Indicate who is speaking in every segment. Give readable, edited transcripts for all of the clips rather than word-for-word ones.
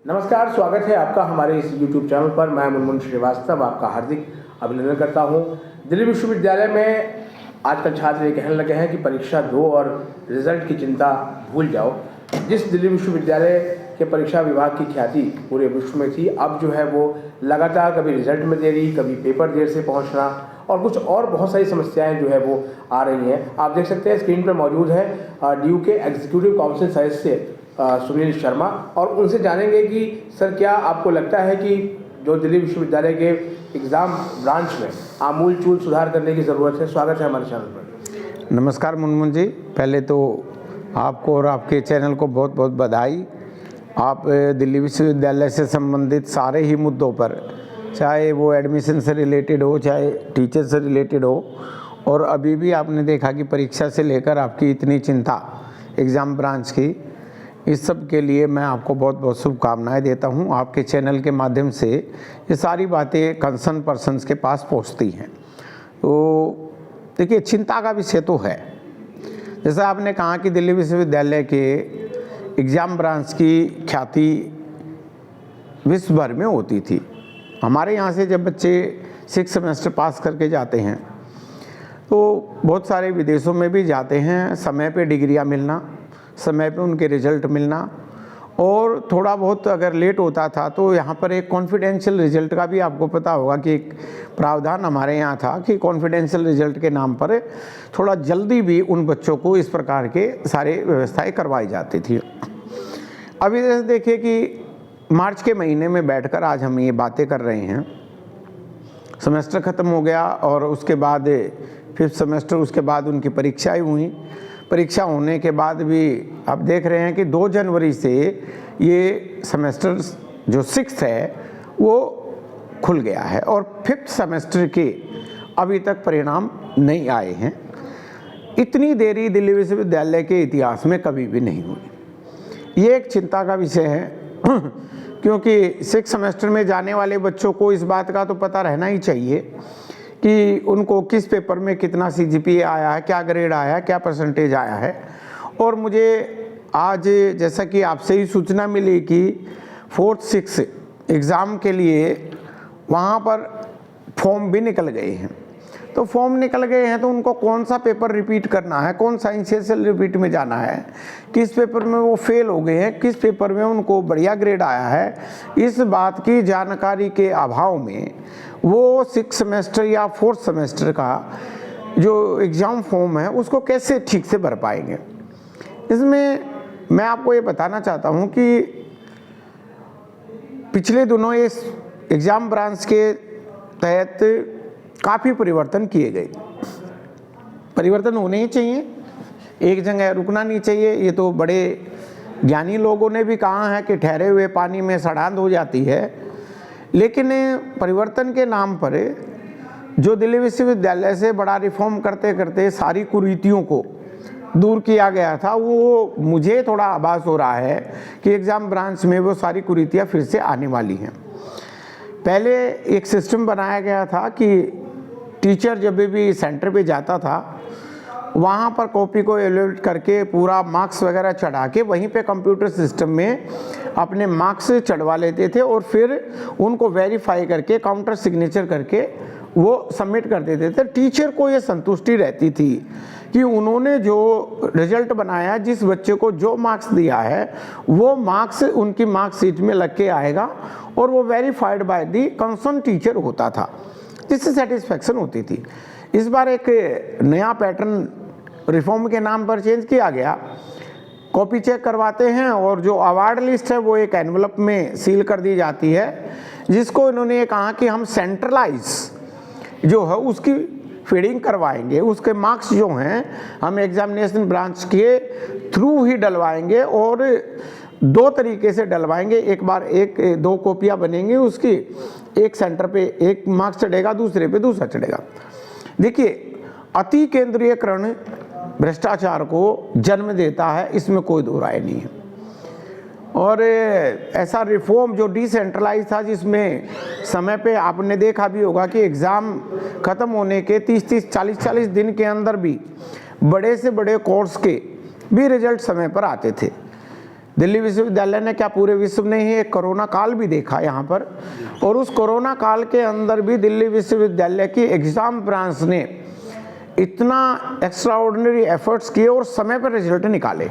Speaker 1: नमस्कार, स्वागत है आपका हमारे इस YouTube चैनल पर। मैं मुनमुन श्रीवास्तव आपका हार्दिक अभिनंदन करता हूं। दिल्ली विश्वविद्यालय में आजकल छात्र ये कहने लगे हैं कि परीक्षा दो और रिजल्ट की चिंता भूल जाओ। जिस दिल्ली विश्वविद्यालय के परीक्षा विभाग की ख्याति पूरे विश्व में थी, अब जो है वो लगातार कभी रिजल्ट में देरी, कभी पेपर देर से पहुँचना और कुछ और बहुत सारी समस्याएँ जो है वो आ रही हैं। आप देख सकते हैं स्क्रीन पर मौजूद है DU के एग्जीक्यूटिव काउंसिल सदस्य सुनील शर्मा, और उनसे जानेंगे कि सर क्या आपको लगता है कि जो दिल्ली विश्वविद्यालय के एग्ज़ाम ब्रांच में आमूल चूल सुधार करने की ज़रूरत है। स्वागत है हमारे चैनल पर।
Speaker 2: नमस्कार मुनमुन जी, पहले तो आपको और आपके चैनल को बहुत बहुत बधाई। आप दिल्ली विश्वविद्यालय से संबंधित सारे ही मुद्दों पर, चाहे वो एडमिशन से रिलेटेड हो, चाहे टीचर से रिलेटेड हो, और अभी भी आपने देखा कि परीक्षा से लेकर आपकी इतनी चिंता एग्ज़ाम ब्रांच की, इस सब के लिए मैं आपको बहुत बहुत शुभकामनाएं देता हूं। आपके चैनल के माध्यम से ये सारी बातें कंसर्न पर्सन्स के पास पहुंचती हैं। तो देखिए, चिंता का विषय तो है। जैसा आपने कहा कि दिल्ली विश्वविद्यालय के एग्ज़ाम ब्रांच की ख्याति विश्व भर में होती थी। हमारे यहाँ से जब बच्चे 6 सेमेस्टर पास करके जाते हैं तो बहुत सारे विदेशों में भी जाते हैं। समय पे डिग्रियाँ मिलना, समय पे उनके रिजल्ट मिलना, और थोड़ा बहुत अगर लेट होता था तो यहाँ पर एक कॉन्फिडेंशियल रिजल्ट का भी आपको पता होगा कि एक प्रावधान हमारे यहाँ था कि कॉन्फिडेंशियल रिजल्ट के नाम पर थोड़ा जल्दी भी उन बच्चों को इस प्रकार के सारे व्यवस्थाएं करवाई जाती थी। अभी जैसे देखिए कि मार्च के महीने में बैठकर आज हम ये बातें कर रहे हैं। सेमेस्टर ख़त्म हो गया और उसके बाद 5th सेमेस्टर, उसके बाद उनकी परीक्षाएँ हुई। परीक्षा होने के बाद भी आप देख रहे हैं कि 2 जनवरी से ये सेमेस्टर जो 6th है वो खुल गया है, और 5th सेमेस्टर के अभी तक परिणाम नहीं आए हैं। इतनी देरी दिल्ली विश्वविद्यालय के इतिहास में कभी भी नहीं हुई। ये एक चिंता का विषय है क्योंकि 6th सेमेस्टर में जाने वाले बच्चों को इस बात का तो पता रहना ही चाहिए कि उनको किस पेपर में कितना CGPA आया है, क्या ग्रेड आया है, क्या परसेंटेज आया है। और मुझे आज जैसा कि आपसे ही सूचना मिली कि 4th 6th एग्ज़ाम के लिए वहाँ पर फॉर्म भी निकल गए हैं। तो फॉर्म निकल गए हैं तो उनको कौन सा पेपर रिपीट करना है, कौन सा ICSL रिपीट में जाना है, किस पेपर में वो फेल हो गए हैं, किस पेपर में उनको बढ़िया ग्रेड आया है, इस बात की जानकारी के अभाव में वो 6th सेमेस्टर या 4th सेमेस्टर का जो एग्ज़ाम फॉर्म है उसको कैसे ठीक से भर पाएंगे। इसमें मैं आपको ये बताना चाहता हूँ कि पिछले दिनों इस एग्ज़ाम ब्रांच के तहत काफ़ी परिवर्तन किए गए। परिवर्तन होने ही चाहिए, एक जगह रुकना नहीं चाहिए। ये तो बड़े ज्ञानी लोगों ने भी कहा है कि ठहरे हुए पानी में सड़ांध हो जाती है। लेकिन परिवर्तन के नाम पर जो दिल्ली विश्वविद्यालय से बड़ा रिफॉर्म करते करते सारी कुरीतियों को दूर किया गया था, वो मुझे थोड़ा आभास हो रहा है कि एग्ज़ाम ब्रांच में वो सारी कुरीतियाँ फिर से आने वाली हैं। पहले एक सिस्टम बनाया गया था कि टीचर जब भी सेंटर पे जाता था वहाँ पर कॉपी को एवेल्यूएट करके पूरा मार्क्स वगैरह चढ़ा के वहीं पे कंप्यूटर सिस्टम में अपने मार्क्स चढ़वा लेते थे, और फिर उनको वेरीफाई करके काउंटर सिग्नेचर करके वो सबमिट कर देते थे। टीचर को ये संतुष्टि रहती थी कि उन्होंने जो रिजल्ट बनाया, जिस बच्चे को जो मार्क्स दिया है वो मार्क्स उनकी मार्कशीट में लग के आएगा, और वो verified by the concern teacher होता था, जिससे सेटिस्फैक्शन होती थी। इस बार एक नया पैटर्न रिफॉर्म के नाम पर चेंज किया गया। कॉपी चेक करवाते हैं और जो अवार्ड लिस्ट है वो एक एनवलप में सील कर दी जाती है, जिसको इन्होंने ये कहा कि हम सेंट्रलाइज जो है उसकी फीडिंग करवाएंगे। उसके मार्क्स जो हैं हम एग्जामिनेशन ब्रांच के थ्रू ही डलवाएंगे, और 2 तरीके से डलवाएंगे। एक बार 2 कॉपियाँ बनेंगी उसकी, एक सेंटर पे एक मार्क्स चढ़ेगा, दूसरे पे दूसरा चढ़ेगा। देखिए, अति केंद्रीयकरण भ्रष्टाचार को जन्म देता है, इसमें कोई दो राय नहीं है। और ऐसा रिफॉर्म जो डिसेंट्रलाइज था, जिसमें समय पे आपने देखा भी होगा कि एग्ज़ाम ख़त्म होने के 30-30, 40-40 दिन के अंदर भी बड़े से बड़े कोर्स के भी रिजल्ट समय पर आते थे। दिल्ली विश्वविद्यालय ने क्या पूरे विश्व ने ही एक कोरोना काल भी देखा यहाँ पर, और उस कोरोना काल के अंदर भी दिल्ली विश्वविद्यालय की एग्ज़ाम ब्रांच ने इतना एक्स्ट्राऑर्डिनरी एफर्ट्स किए और समय पर रिजल्ट निकाले।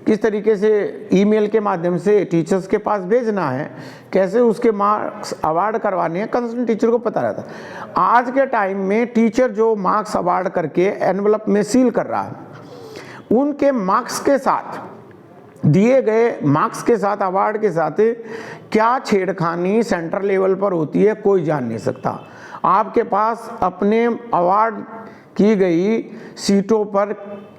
Speaker 2: किस तरीके से ईमेल के माध्यम से टीचर्स के पास भेजना है, कैसे उसके मार्क्स अवार्ड करवाने हैं, कंसर्न टीचर को पता रहता है। आज के टाइम में टीचर जो मार्क्स अवार्ड करके एनवलप में सील कर रहा है, उनके मार्क्स के साथ, दिए गए मार्क्स के साथ, अवार्ड के साथ क्या छेड़खानी सेंट्रल लेवल पर होती है कोई जान नहीं सकता। आपके पास अपने अवार्ड की गई सीटों पर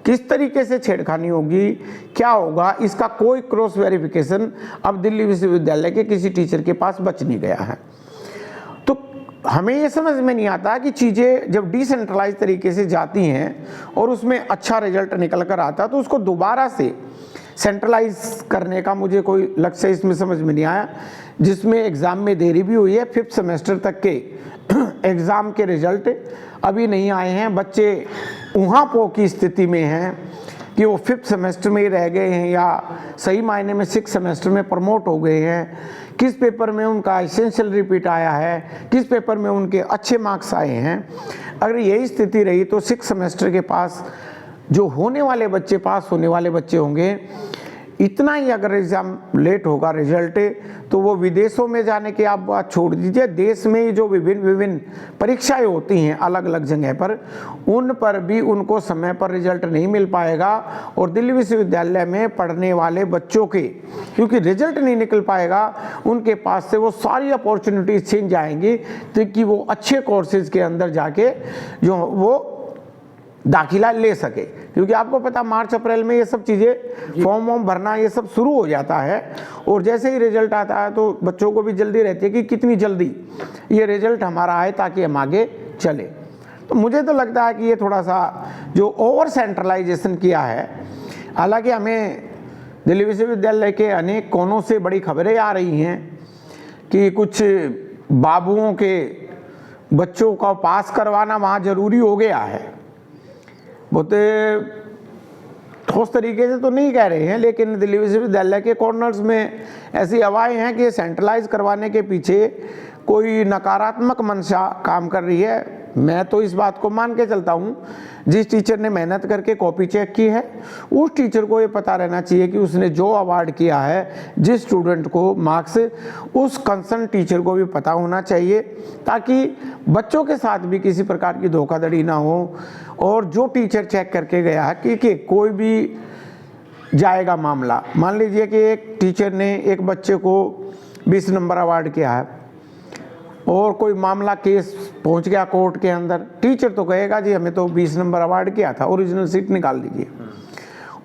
Speaker 2: किस तरीके से छेड़खानी होगी, क्या होगा, इसका कोई क्रॉस वेरिफिकेशन अब दिल्ली विश्वविद्यालय के किसी टीचर के पास बच नहीं गया है। तो हमें ये समझ में नहीं आता कि चीज़ें जब डिसेंट्रलाइज तरीके से जाती हैं और उसमें अच्छा रिजल्ट निकल कर आता तो उसको दोबारा से सेंट्रलाइज करने का मुझे कोई लक्ष्य इसमें समझ में नहीं आया, जिसमें एग्ज़ाम में देरी भी हुई है। 5th सेमेस्टर तक के एग्ज़ाम के रिजल्ट अभी नहीं आए हैं। बच्चे वहाँ पो की स्थिति में हैं कि वो 5th सेमेस्टर में ही रह गए हैं या सही मायने में 6th सेमेस्टर में प्रमोट हो गए हैं। किस पेपर में उनका एसेंशियल रिपीट आया है, किस पेपर में उनके अच्छे मार्क्स आए हैं। अगर यही स्थिति रही तो 6th सेमेस्टर के पास जो होने वाले बच्चे, पास होने वाले बच्चे होंगे, इतना ही अगर एग्ज़ाम लेट होगा रिजल्ट, तो वो विदेशों में जाने की आप बात छोड़ दीजिए, देश में ही जो विभिन्न परीक्षाएं होती हैं अलग अलग जगह पर, उन पर भी उनको समय पर रिजल्ट नहीं मिल पाएगा। और दिल्ली विश्वविद्यालय में पढ़ने वाले बच्चों के, क्योंकि रिजल्ट नहीं निकल पाएगा, उनके पास से वो सारी अपॉर्चुनिटीज छीन जाएंगी ताकि वो अच्छे कोर्सेज के अंदर जाके जो वो दाखिला ले सके। क्योंकि आपको पता मार्च अप्रैल में ये सब चीज़ें फॉर्म वॉर्म भरना ये सब शुरू हो जाता है, और जैसे ही रिजल्ट आता है तो बच्चों को भी जल्दी रहती है कि कितनी जल्दी ये रिजल्ट हमारा आए ताकि हम आगे चले। तो मुझे तो लगता है कि ये थोड़ा सा जो ओवर सेंट्रलाइजेशन किया है, हालांकि हमें दिल्ली विश्वविद्यालय के अनेक कोनों से बड़ी खबरें आ रही हैं कि कुछ बाबुओं के बच्चों का पास करवाना वहाँ ज़रूरी हो गया है। बहुत ठोस तरीके से तो नहीं कह रहे हैं, लेकिन दिल्ली विश्वविद्यालय के कॉर्नर्स में ऐसी हवाएं हैं कि सेंट्रलाइज करवाने के पीछे कोई नकारात्मक मंशा काम कर रही है। मैं तो इस बात को मान के चलता हूँ, जिस टीचर ने मेहनत करके कॉपी चेक की है उस टीचर को ये पता रहना चाहिए कि उसने जो अवार्ड किया है जिस स्टूडेंट को मार्क्स, उस कंसर्न टीचर को भी पता होना चाहिए, ताकि बच्चों के साथ भी किसी प्रकार की धोखाधड़ी ना हो। और जो टीचर चेक करके गया है कि कोई भी जाएगा मामला, मान लीजिए कि एक टीचर ने एक बच्चे को 20 नंबर अवार्ड किया है और कोई मामला केस पहुंच गया कोर्ट के अंदर, टीचर तो कहेगा जी हमें तो 20 नंबर अवार्ड किया था, ओरिजिनल सीट निकाल दीजिए।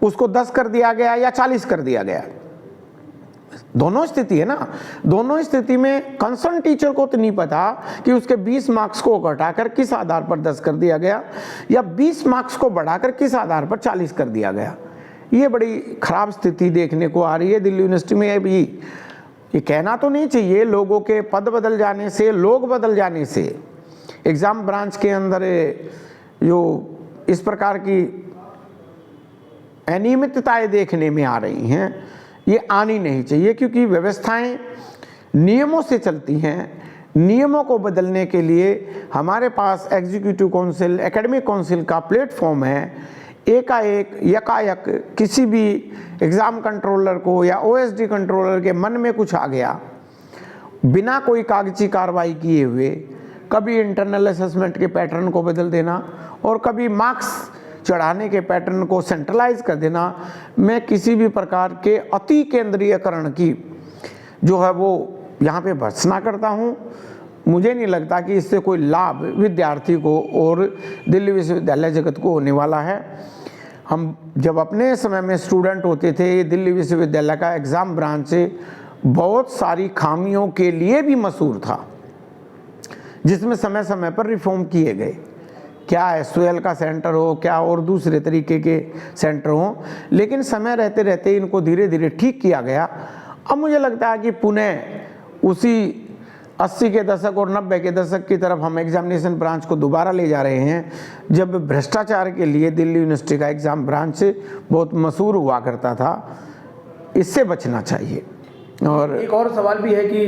Speaker 2: उसको 10 कर दिया गया या 40 कर दिया गया, दोनों स्थिति है ना। दोनों स्थिति में कंसर्न टीचर को तो नहीं पता कि उसके 20 मार्क्स को घटाकर किस आधार पर 10 कर दिया गया या 20 मार्क्स को बढ़ाकर किस आधार पर 40 कर दिया गया। ये बड़ी खराब स्थिति देखने को आ रही है दिल्ली यूनिवर्सिटी में। अभी ये कहना तो नहीं चाहिए, लोगों के पद बदल जाने से, लोग बदल जाने से एग्ज़ाम ब्रांच के अंदर जो इस प्रकार की अनियमितताएं देखने में आ रही हैं, ये आनी नहीं चाहिए। क्योंकि व्यवस्थाएं नियमों से चलती हैं, नियमों को बदलने के लिए हमारे पास एग्जीक्यूटिव काउंसिल, एकेडमिक काउंसिल का प्लेटफॉर्म है। एकाएक यकायक किसी भी एग्ज़ाम कंट्रोलर को या ओएसडी कंट्रोलर के मन में कुछ आ गया, बिना कोई कागजी कार्रवाई किए हुए कभी इंटरनल असेसमेंट के पैटर्न को बदल देना और कभी मार्क्स चढ़ाने के पैटर्न को सेंट्रलाइज कर देना, मैं किसी भी प्रकार के अति केंद्रीयकरण की जो है वो यहाँ पे भर्त्सना करता हूँ। मुझे नहीं लगता कि इससे कोई लाभ विद्यार्थी को और दिल्ली विश्वविद्यालय जगत को होने वाला है। हम जब अपने समय में स्टूडेंट होते थे, दिल्ली विश्वविद्यालय का एग्ज़ाम ब्रांच बहुत सारी खामियों के लिए भी मशहूर था, जिसमें समय समय पर रिफॉर्म किए गए, क्या एसओएल का सेंटर हो, क्या और दूसरे तरीके के सेंटर हो, लेकिन समय रहते रहते इनको धीरे धीरे ठीक किया गया। अब मुझे लगता है कि पुनः उसी 80 के दशक और 90 के दशक की तरफ हम एग्जामिनेशन ब्रांच को दोबारा ले जा रहे हैं, जब भ्रष्टाचार के लिए दिल्ली यूनिवर्सिटी का एग्ज़ाम ब्रांच बहुत मशहूर हुआ करता था। इससे बचना चाहिए। और
Speaker 1: एक और सवाल भी है कि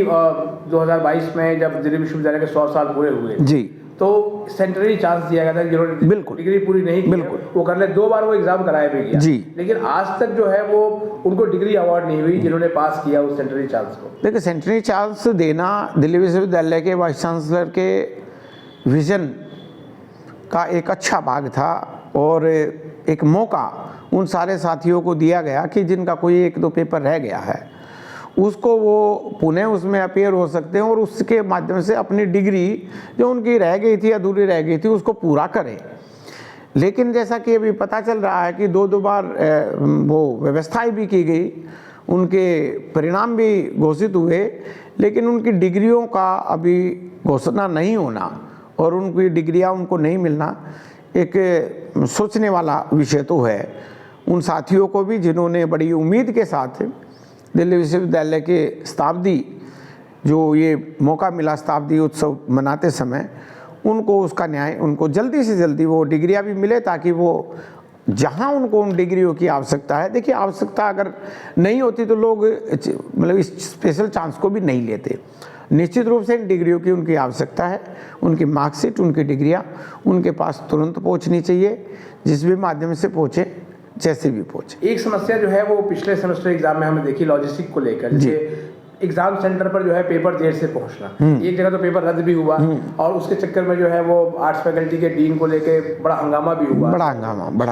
Speaker 1: 2022 में जब दिल्ली विश्वविद्यालय के 100 साल पूरे हुए
Speaker 2: जी,
Speaker 1: तो सेंटरी चांस दिया गया था कि जिन्होंने
Speaker 2: बिल्कुल
Speaker 1: डिग्री पूरी नहीं की है, वो कर ले। 2 बार वो एग्जाम कराया भी गया
Speaker 2: जी।
Speaker 1: लेकिन आज तक जो है वो उनको डिग्री अवार्ड नहीं हुई जिन्होंने पास किया उस सेंटरी चांस को।
Speaker 2: देखिए, सेंटरी चांस देना दिल्ली विश्वविद्यालय के वाइस चांसलर के विजन का एक अच्छा भाग था और एक मौका उन सारे साथियों को दिया गया कि जिनका कोई 1-2 पेपर रह गया है उसको वो पुनः उसमें अपीयर हो सकते हैं और उसके माध्यम से अपनी डिग्री जो उनकी रह गई थी, अधूरी रह गई थी, उसको पूरा करें। लेकिन जैसा कि अभी पता चल रहा है कि 2 बार वो व्यवस्थाएं भी की गई, उनके परिणाम भी घोषित हुए, लेकिन उनकी डिग्रियों का अभी घोषणा नहीं होना और उनकी डिग्रियां उनको नहीं मिलना एक सोचने वाला विषय तो है उन साथियों को भी जिन्होंने बड़ी उम्मीद के साथ दिल्ली विश्वविद्यालय के शताब्दी जो ये मौका मिला शताब्दी उत्सव मनाते समय, उनको उसका न्याय, उनको जल्दी से जल्दी वो डिग्रियां भी मिले ताकि वो जहां उनको उन डिग्रियों की आवश्यकता है, देखिए आवश्यकता अगर नहीं होती तो लोग मतलब इस स्पेशल चांस को भी नहीं लेते। निश्चित रूप से इन डिग्रियों की उनकी आवश्यकता है, उनकी मार्कशीट, उनकी डिग्रियां उनके पास तुरंत पहुंचनी चाहिए, जिस भी माध्यम से पहुंचे, जैसे भी पहुंचे।
Speaker 1: एक समस्या जो है वो पिछले सेमेस्टर एग्जाम में हमें देखी लॉजिस्टिक को लेकर, जैसे एग्जाम सेंटर पर जो है पेपर देर से पहुंचना, एक जगह तो पेपर रद्द भी हुआ और उसके चक्कर में जो है वो आर्ट्स फैकल्टी के डीन को लेके बड़ा हंगामा भी हुआ,
Speaker 2: बड़ा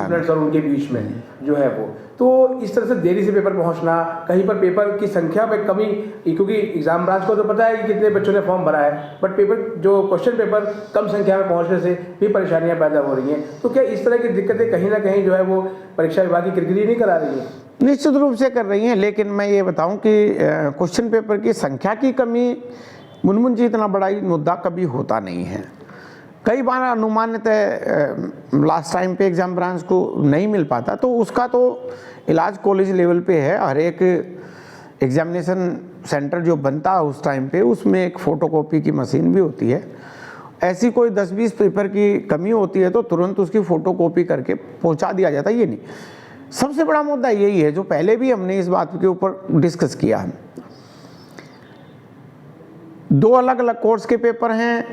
Speaker 1: स्टूडेंट्स और उनके बीच में जो है वो। तो इस तरह से देरी से पेपर पहुंचना, कहीं पर पेपर की संख्या में कमी, क्योंकि एग्जाम ब्रांच को तो पता है कि कितने बच्चों ने फॉर्म भरा है, बट पेपर जो क्वेश्चन पेपर कम संख्या में पहुंचने से भी परेशानियां पैदा हो रही हैं। तो क्या इस तरह की दिक्कतें कहीं ना कहीं जो है वो परीक्षा विभाग की किरकिरी नहीं करा रही है?
Speaker 2: निश्चित रूप से कर रही हैं, लेकिन मैं ये बताऊं कि क्वेश्चन पेपर की संख्या की कमी मुनमुन जी इतना बड़ा मुद्दा कभी होता नहीं है। कई बार अनुमानित लास्ट टाइम पे एग्जाम ब्रांच को नहीं मिल पाता, तो उसका तो इलाज कॉलेज लेवल पे है। हर एक एग्जामिनेशन सेंटर जो बनता है उस टाइम पे उसमें एक फ़ोटोकॉपी की मशीन भी होती है। ऐसी कोई 10-20 पेपर की कमी होती है तो तुरंत उसकी फ़ोटोकॉपी करके पहुंचा दिया जाता है। ये नहीं, सबसे बड़ा मुद्दा यही है जो पहले भी हमने इस बात के ऊपर डिस्कस किया है। 2 अलग अलग कोर्स के पेपर हैं,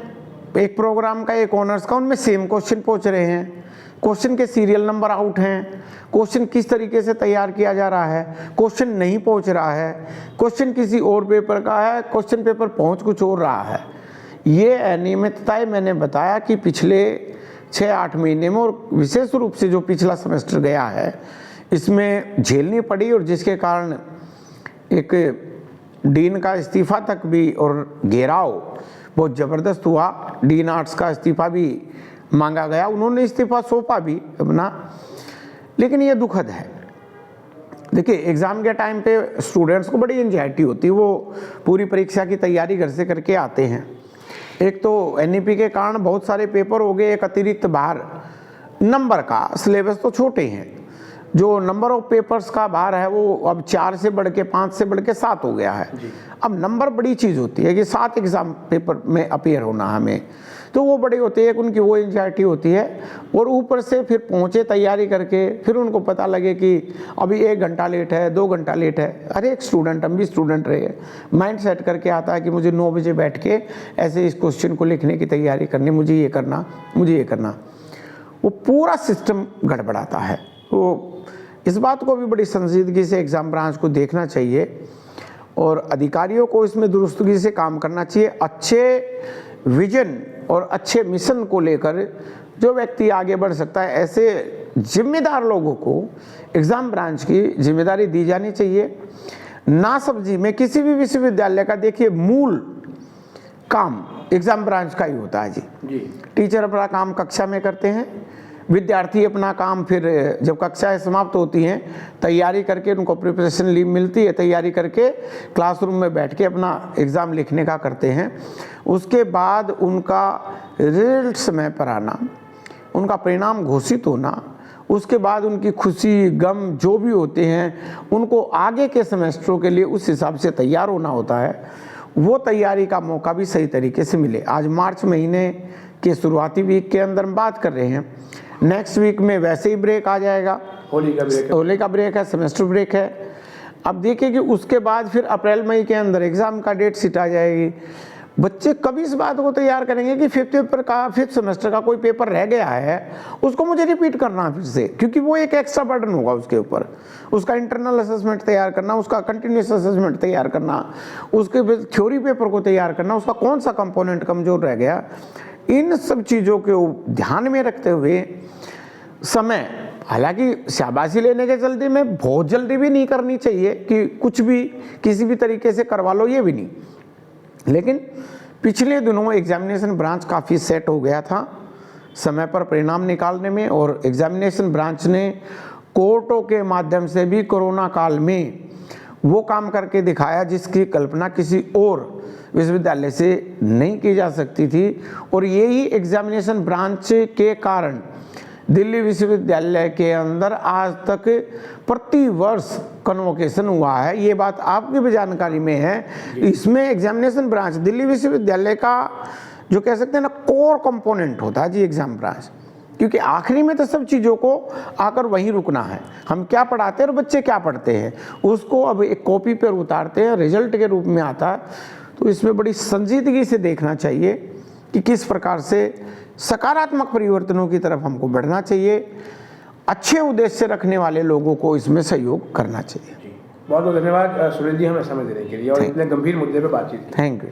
Speaker 2: एक प्रोग्राम का एक ऑनर्स का, उनमें सेम क्वेश्चन पहुंच रहे हैं, क्वेश्चन के सीरियल नंबर आउट हैं, क्वेश्चन किस तरीके से तैयार किया जा रहा है, क्वेश्चन नहीं पहुंच रहा है, क्वेश्चन किसी और पेपर का है, क्वेश्चन पेपर पहुंच कुछ और रहा है। ये अनियमितताएं मैंने बताया कि पिछले 6-8 महीने में और विशेष रूप से जो पिछला सेमेस्टर गया है इसमें झेलनी पड़ी, और जिसके कारण एक डीन का इस्तीफा तक भी और घेराव बहुत ज़बरदस्त हुआ। डीन आर्ट्स का इस्तीफा भी मांगा गया, उन्होंने इस्तीफा सौंपा भी अपना, लेकिन ये दुखद है। देखिए, एग्ज़ाम के टाइम पे स्टूडेंट्स को बड़ी एंजाइटी होती है, वो पूरी परीक्षा की तैयारी घर से करके आते हैं। एक तो एनईपी के कारण बहुत सारे पेपर हो गए, एक अतिरिक्त भार नंबर का, सिलेबस तो छोटे हैं, जो नंबर ऑफ पेपर्स का भार है वो अब 4 से बढ़ के 5 से बढ़ के 7 हो गया है। अब नंबर बड़ी चीज़ होती है कि 7 एग्ज़ाम पेपर में अपीयर होना हमें, तो वो बड़े होते हैं, उनकी वो एंजाइटी होती है। और ऊपर से फिर पहुँचे तैयारी करके, फिर उनको पता लगे कि अभी 1 घंटा लेट है, 2 घंटा लेट है। हर एक स्टूडेंट, हम भी स्टूडेंट रहे, माइंड सेट करके आता है कि मुझे 9 बजे बैठ के ऐसे इस क्वेश्चन को लिखने की तैयारी करनी, मुझे ये करना, मुझे ये करना, वो पूरा सिस्टम गड़बड़ाता है। तो इस बात को भी बड़ी संजीदगी से एग्ज़ाम ब्रांच को देखना चाहिए और अधिकारियों को इसमें दुरुस्तगी से काम करना चाहिए। अच्छे विजन और अच्छे मिशन को लेकर जो व्यक्ति आगे बढ़ सकता है, ऐसे जिम्मेदार लोगों को एग्ज़ाम ब्रांच की जिम्मेदारी दी जानी चाहिए। ना सब्जी में किसी भी विश्वविद्यालय का देखिए मूल काम एग्ज़ाम ब्रांच का ही होता है जी। टीचर अपना काम कक्षा में करते हैं, विद्यार्थी अपना काम फिर जब कक्षाएं समाप्त होती हैं तैयारी करके, उनको प्रिपरेशन लीव मिलती है, तैयारी करके क्लासरूम में बैठ के अपना एग्ज़ाम लिखने का करते हैं। उसके बाद उनका रिजल्ट समय पर आना, उनका परिणाम घोषित होना, उसके बाद उनकी खुशी गम जो भी होते हैं उनको आगे के सेमेस्टरों के लिए उस हिसाब से तैयार होना होता है। वो तैयारी का मौका भी सही तरीके से मिले। आज मार्च महीने के शुरुआती वीक के अंदर हम बात कर रहे हैं, नेक्स्ट वीक में वैसे ही ब्रेक आ जाएगा, होली का ब्रेक है, सेमेस्टर ब्रेक है। अब देखिए कि उसके बाद फिर अप्रैल मई के अंदर एग्ज़ाम का डेट शीट आ जाएगी। बच्चे कभी इस बात को तैयार करेंगे कि फिफ्थ सेमेस्टर का कोई पेपर रह गया है, उसको मुझे रिपीट करना है फिर से, क्योंकि वो एक एक्स्ट्रा बर्डन होगा उसके ऊपर। उसका इंटरनल असेसमेंट तैयार करना, उसका कंटिन्यूस असेसमेंट तैयार करना, उसके थ्योरी पेपर को तैयार करना, उसका कौन सा कंपोनेंट कमज़ोर रह गया, इन सब चीज़ों को ध्यान में रखते हुए समय, हालांकि शाबाशी लेने के जल्दी में बहुत जल्दी भी नहीं करनी चाहिए कि कुछ भी किसी भी तरीके से करवा लो, ये भी नहीं। लेकिन पिछले दिनों एग्जामिनेशन ब्रांच काफ़ी सेट हो गया था समय पर परिणाम निकालने में, और एग्जामिनेशन ब्रांच ने कोर्टों के माध्यम से भी कोरोना काल में वो काम करके दिखाया जिसकी कल्पना किसी और विश्वविद्यालय से नहीं की जा सकती थी। और यही एग्जामिनेशन ब्रांच के कारण दिल्ली विश्वविद्यालय के अंदर आज तक प्रति वर्ष कन्वोकेशन हुआ है। ये बात आपकी भी जानकारी में है। इसमें एग्जामिनेशन ब्रांच दिल्ली विश्वविद्यालय का जो कह सकते हैं ना कोर कंपोनेंट होता है जी एग्जाम ब्रांच, क्योंकि आखिरी में तो सब चीज़ों को आकर वहीं रुकना है। हम क्या पढ़ाते हैं और बच्चे क्या पढ़ते हैं उसको अब एक कॉपी पर उतारते हैं, रिजल्ट के रूप में आता है। तो इसमें बड़ी संजीदगी से देखना चाहिए कि किस प्रकार से सकारात्मक परिवर्तनों की तरफ हमको बढ़ना चाहिए। अच्छे उद्देश्य रखने वाले लोगों को इसमें सहयोग करना चाहिए।
Speaker 1: बहुत बहुत धन्यवाद सुनील जी, हमें समय देने के लिए और इतने गंभीर मुद्दे पर बातचीत की।
Speaker 2: Thank you.